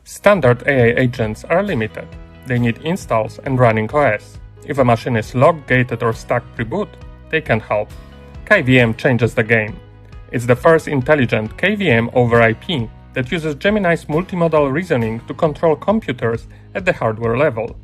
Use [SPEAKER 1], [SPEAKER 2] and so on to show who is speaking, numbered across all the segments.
[SPEAKER 1] Standard AI agents are limited. They need installs and running OS. If a machine is locked, gated or stuck pre-boot, they can help. KaiVM changes the game. It's the first intelligent KVM-over-IP that uses Gemini's multimodal reasoning to control computers at the hardware level.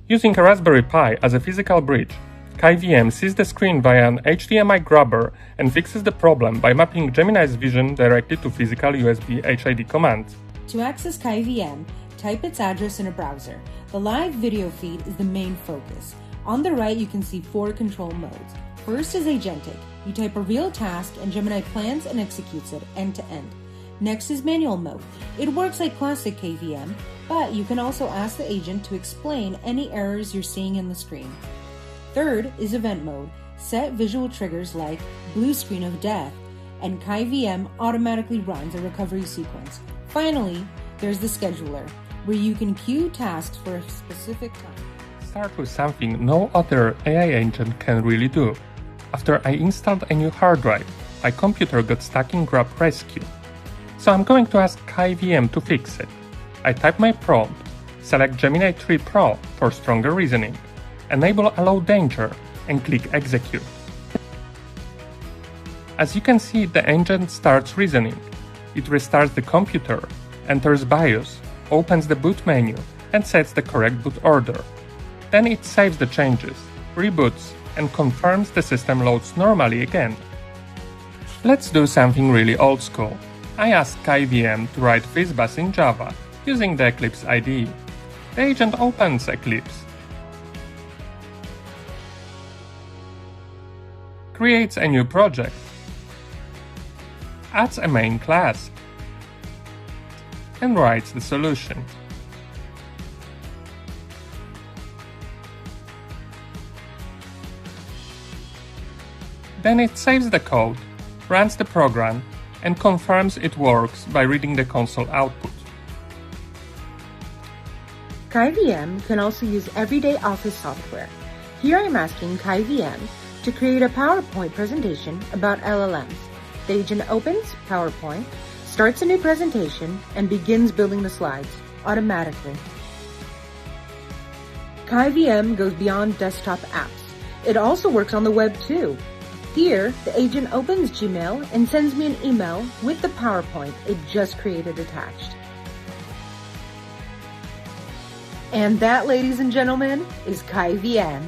[SPEAKER 1] Using a Raspberry Pi as a physical bridge, KaiVM sees the screen via an HDMI grabber and fixes the problem by mapping Gemini's vision directly to physical USB HID commands.
[SPEAKER 2] To access KaiVM, type its address in a browser. The live video feed is the main focus. On the right, you can see 4 control modes. First is agentic. You type a real task and Gemini plans and executes it end to end. Next is manual mode. It works like classic KVM, but you can also ask the agent to explain any errors you're seeing in the screen. Third is event mode. Set visual triggers like blue screen of death, and KaiVM automatically runs a recovery sequence. Finally, there's the scheduler, where you can queue tasks for a specific time.
[SPEAKER 1] Start with something no other AI agent can really do. After I installed a new hard drive, my computer got stuck in Grab Rescue. So I'm going to ask KaiVM to fix it. I type my prompt, select Gemini 3 Pro for stronger reasoning, enable Allow Danger, and click Execute. As you can see, the engine starts reasoning. It restarts the computer, enters BIOS, opens the boot menu, and sets the correct boot order. Then it saves the changes, reboots, and confirms the system loads normally again. Let's do something really old school. I asked KaiVM to write FizzBuzz in Java using the Eclipse IDE. The agent opens Eclipse, creates a new project, adds a main class, and writes the solution. Then it saves the code, runs the program, and confirms it works by reading the console output.
[SPEAKER 2] KaiVM can also use everyday office software. Here I'm asking KaiVM to create a PowerPoint presentation about LLMs. The agent opens PowerPoint, starts a new presentation, and begins building the slides automatically. KaiVM goes beyond desktop apps. It also works on the web too. Here, the agent opens Gmail and sends me an email with the PowerPoint it just created attached. And that, ladies and gentlemen, is KaiVM.